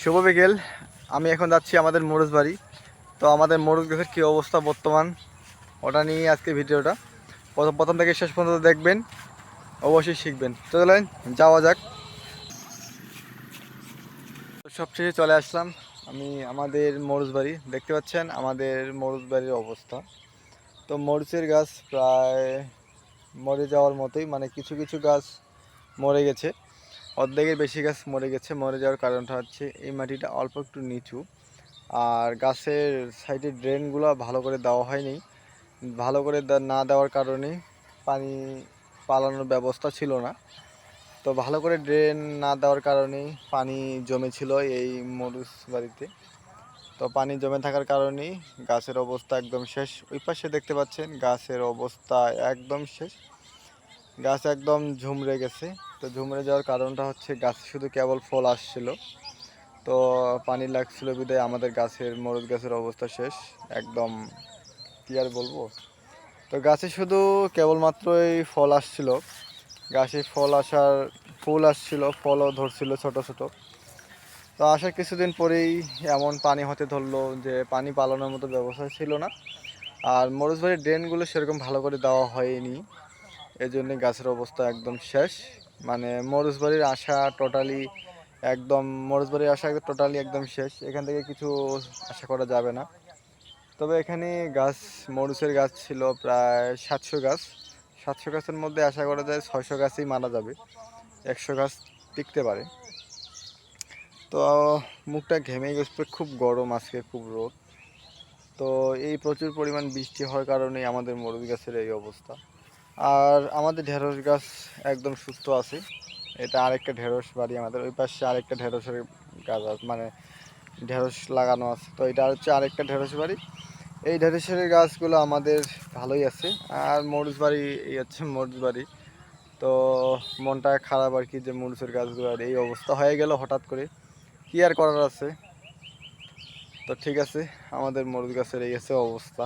শুভ বিকেল। আমি এখন যাচ্ছি আমাদের মরুচ বাড়ি। তো আমাদের মরুচ গাছের কী অবস্থা বর্তমান, ওটা নিয়ে আজকে ভিডিওটা প্রথম থেকে শেষ পর্যন্ত দেখবেন, অবশ্যই শিখবেন। চলেন যাওয়া যাক। সবশেষে চলে আসলাম আমি আমাদের মরুচ বাড়ি। দেখতে পাচ্ছেন আমাদের মরুচ বাড়ির অবস্থা। তো মরিচের গাছ প্রায় মরে যাওয়ার মতোই, মানে কিছু কিছু গাছ মরে গেছে, অর্ধেকের বেশি গাছ মরে গেছে। মরে যাওয়ার কারণটা হচ্ছে এই মাটিটা অল্প একটু নিচু, আর গাছের সাইডে ড্রেনগুলো ভালো করে দেওয়া হয়নি। ভালো করে না দেওয়ার কারণে পানি পালানোর ব্যবস্থা ছিল না। তো ভালো করে ড্রেন না দেওয়ার কারণেই পানি জমেছিল এই মরুচ বাড়িতে। তো পানি জমে থাকার কারণেই গাছের অবস্থা একদম শেষ। ওই পাশে দেখতে পাচ্ছেন গাছের অবস্থা একদম শেষ, গাছ একদম ঝুমড়ে গেছে। তো ঝুমড়ে যাওয়ার কারণটা হচ্ছে গাছে শুধু কেবল ফল আসছিল, তো পানি লাগছিল বিধায় আমাদের গাছের মরুচ গাছের অবস্থা শেষ একদম। কী আর বলবো। তো গাছে শুধু কেবলমাত্রই ফল আসছিল, গাছে ফুল আসছিল, ফলও ধরছিল ছোট ছোট। তো আসার কিছুদিন পরেই এমন পানি হতে ধরলো যে পানি পালানোর মতো ব্যবস্থা ছিল না। আর মরুচবাড়ির ড্রেনগুলো সেরকম ভালো করে দেওয়া হয়নি, এজন্যই গাছের অবস্থা একদম শেষ। মানে মরুচবাড়ির আশা টোটালি একদম, মরুচবাড়ির আশা টোটালি একদম শেষ। এখান থেকে কিছু আশা করা যাবে না। তবে এখানে গাছ, মরিচের গাছ ছিল প্রায় 700 গাছ। 700 গাছের মধ্যে আশা করা যায় 600 গাছই মারা যাবে, 100 গাছ টিকতে পারে। তো মুখটা ঘেমে গেছে, খুব গরম আজকে, খুব রোদ। তো এই প্রচুর পরিমাণ বৃষ্টি হওয়ার কারণে আমাদের মরিচ গাছের এই অবস্থা। আর আমাদের ঢেঁড়স গাছ একদম সুস্থ আছে। এটা আরেকটা ঢেঁড়স বাড়ি আমাদের, ওই পাশে আরেকটা ঢেঁড়সের গাছ আছে, মানে ঢেঁড়স লাগানো আছে। তো এটা হচ্ছে আরেকটা ঢেঁড়স বাড়ি। এই ঢেঁড়সের গাছগুলো আমাদের ভালোই আছে। আর মরিচ বাড়ি, এই হচ্ছে মরিচ বাড়ি। তো মনটা খারাপ আর কি, যে মরিচের গাছগুলোর এই অবস্থা হয়ে গেল হঠাৎ করে, কি আর করার আছে। তো ঠিক আছে, আমাদের মরিচ গাছের এই আছে অবস্থা।